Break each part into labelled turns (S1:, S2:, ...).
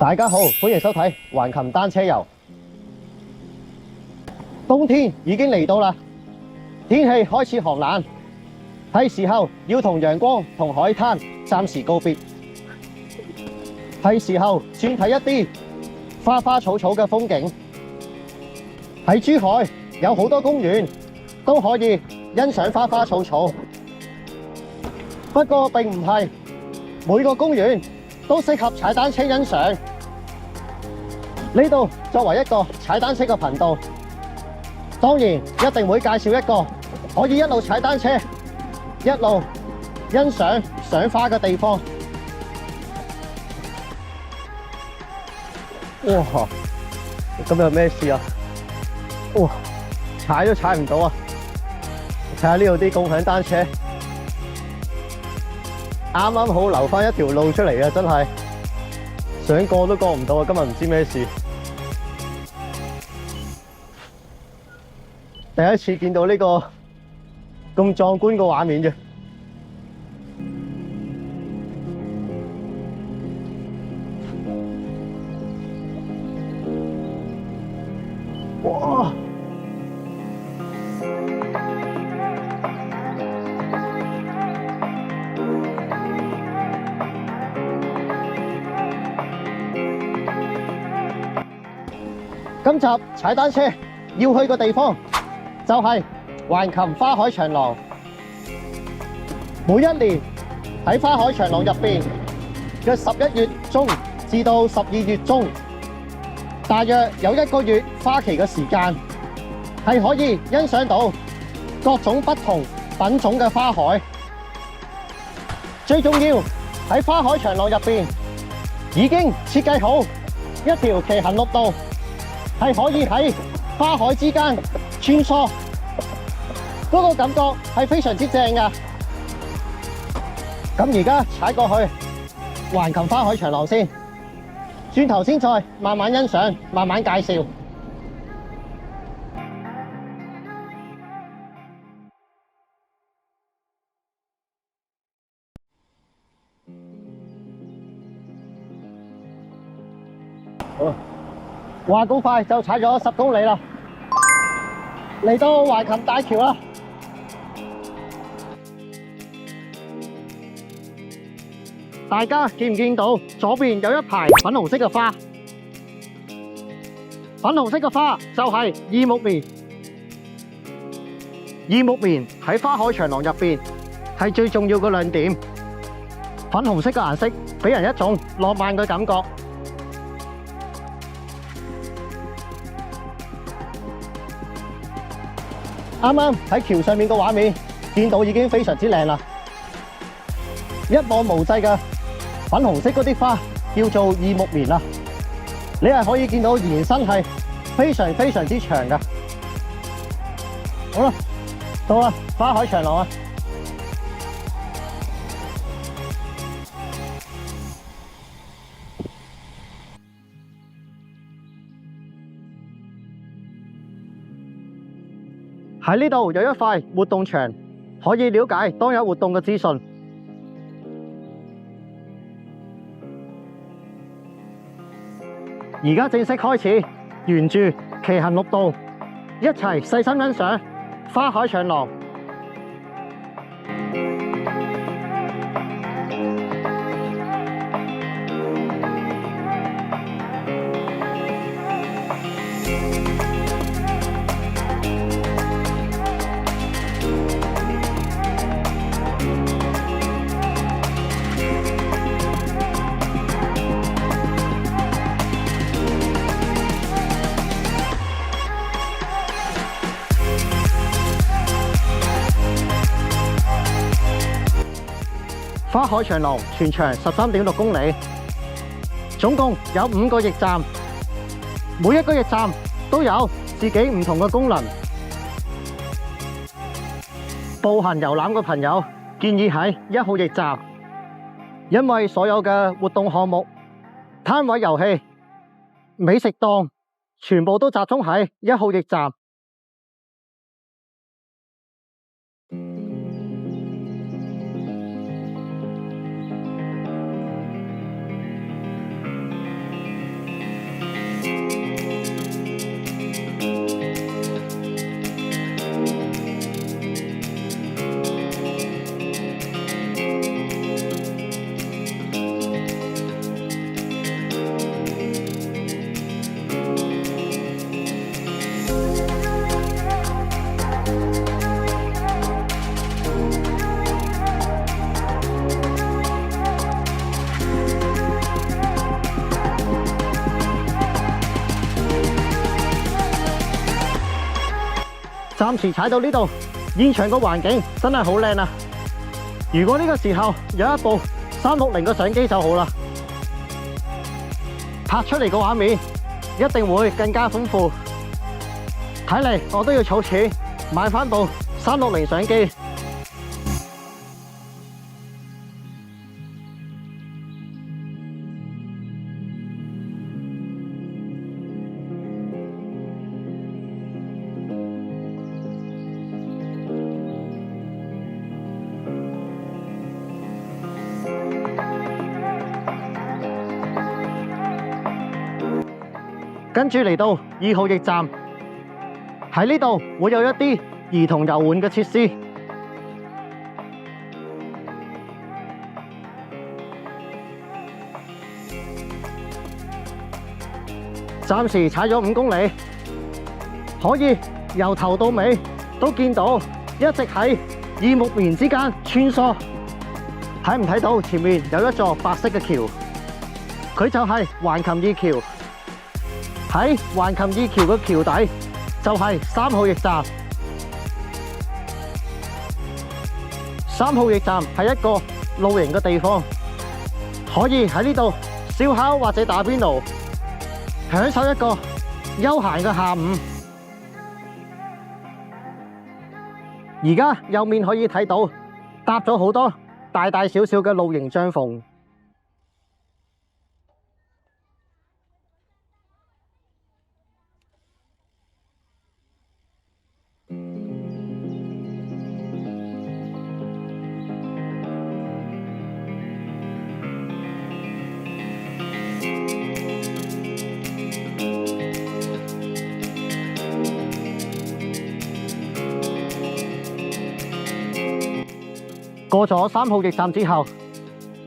S1: 大家好，歡迎收睇環琴單車遊。冬天已經嚟到啦，天氣開始寒冷，係時候要同陽光同海灘暫時告別，係時候轉睇一啲花花草草嘅風景。喺珠海有好多公園都可以欣賞花花草草，不過並唔係每個公園都適合踩單車欣賞。呢度作為一個踩單車嘅頻道，當然一定會介紹一個可以一路踩單車一路欣賞賞花嘅地方。哇！咁有咩事啊？哇！踩都踩唔到啊！睇下呢度啲共享單車，啱啱好留返一條路出嚟啊！真係想過都過唔到啊！今日唔知咩事，第一次見到呢個咁壯觀嘅畫面啫。哇！今集踩單車要去個地方就係環琴花海長廊。每一年喺花海長廊入邊嘅11月中至到12月中，大約有1個月花期嘅時間，係可以欣賞到各種不同品種嘅花海。最重要喺花海長廊入邊已經設計好一條騎行綠道，係可以喺花海之間穿梭，嗰個感覺係非常之正㗎。咁而家踩過去環琴花海長廊先，轉頭先再慢慢欣賞，慢慢介紹。好，話咁快就踩咗10公里啦，嚟到環琴大橋啦。大家見唔見到左邊有一排粉紅色嘅花？粉紅色嘅花就係異木棉。異木棉喺花海長廊入邊係最重要嘅亮點。粉紅色嘅顏色俾人一種浪漫嘅感覺。啱啱喺橋上面嘅畫面見到已經非常之靚啦，一望無際嘅粉紅色嗰啲花叫做異木棉啦，你係可以見到延伸係非常之長㗎。好啦，到啦花海長廊啊！喺呢度有一塊活動牆，可以了解當有活動嘅資訊。而家正式開始，沿住騎行綠道一齊細心欣賞花海長廊。花海長廊全長13.6公里，總共有5個驛站，每一個驛站都有自己唔同嘅功能。步行遊覽嘅朋友建議喺1號驛站，因為所有嘅活動項目、攤位遊戲、美食檔全部都集中喺1號驛站。暫時踩到呢度，現場個環境真係好靚啊！如果呢個時候有一部360嘅相機就好啦，拍出嚟個畫面一定會更加豐富。睇嚟我都要儲錢買返部360相機。跟住嚟到2號驛站，喺呢度會有一啲兒童遊玩嘅設施。暫時踩咗5公里，可以由頭到尾都見到一直喺耳目棉之間穿梭。睇唔睇到前面有一座白色嘅橋？佢就係橫琴二橋。喺橫琴二橋嘅橋底就係3號驛站。3號驛站係一個露營嘅地方，可以喺呢度燒烤或者打邊爐，享受一個休閒嘅下午。而家右面可以睇到搭咗好多大大小小嘅露營帳篷。過咗3號驛站之後，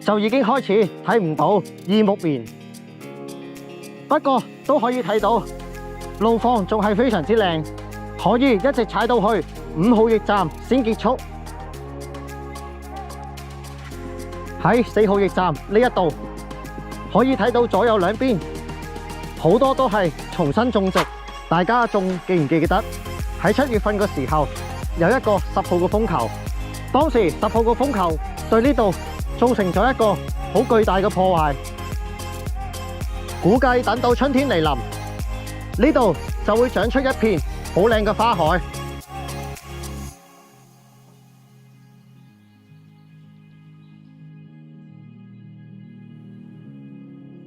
S1: 就已經開始睇唔到耳目棉，不過都可以睇到路況仲係非常之靚，可以一直踩到去5號驛站先結束。喺4號驛站呢一度可以睇到左右兩邊好多都係重新種植，大家仲記唔記得喺7月份嘅時候有一個10號嘅風球？當時10號個風球對呢度造成咗一個好巨大嘅破壞，估計等到春天嚟臨，呢度就會長出一片好靚嘅花海。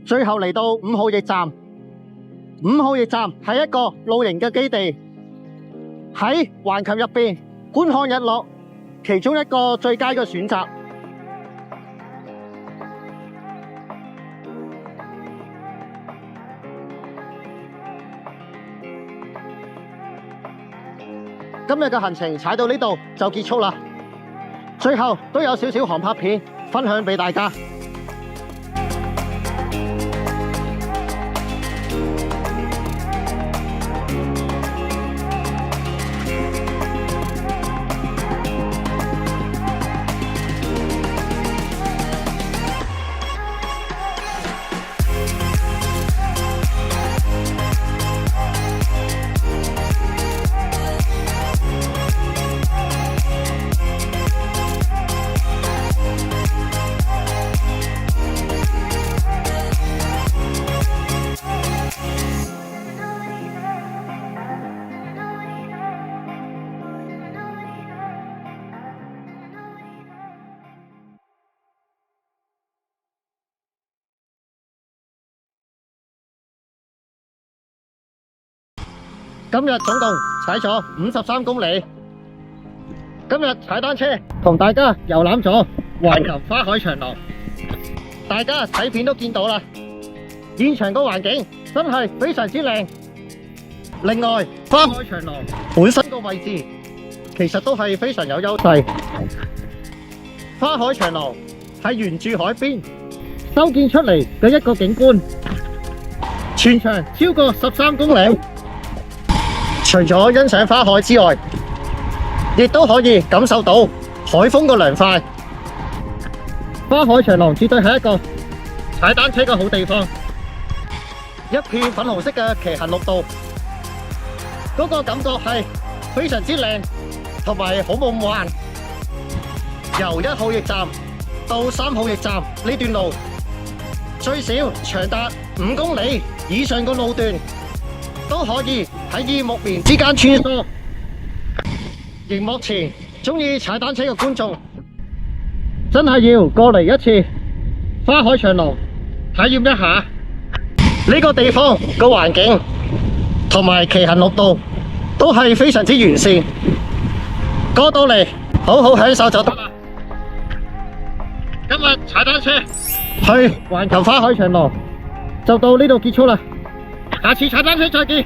S1: 最後嚟到5號驛站，5號驛站係一個露營嘅基地，喺橫琴入邊觀看日落，其中一個最佳嘅選擇。今日嘅行程踩到呢度就結束啦，最後都有少少航拍片分享俾大家。今日總共踩咗53公里。今日踩單車同大家遊覽咗橫琴花海長廊，大家睇片都見到啦，現場個環境真係非常之靚。另外，花海長廊本身個位置其實都係非常有優勢。花海長廊係沿住海邊修建出嚟嘅一個景觀，全長超過13公里。除咗欣賞花海之外，亦都可以感受到海風嘅涼快。花海長廊絕對係一個踩單車嘅好地方。一片粉紅色嘅騎行綠道，嗰個感覺係非常之靚，同埋好夢幻。由1號驛站到3號驛站呢段路，最少長達5公里以上嘅路段，都可以喺耳目面之間穿梭。熒幕前鍾意踩單車嘅觀眾，真係要過嚟一次花海長廊體驗一下呢個地方嘅環境同埋騎行綠道都係非常之完善。過到嚟好好享受就得啦。今日踩單車去橫琴花海長廊就到呢度結束啦，下次踩單車再見。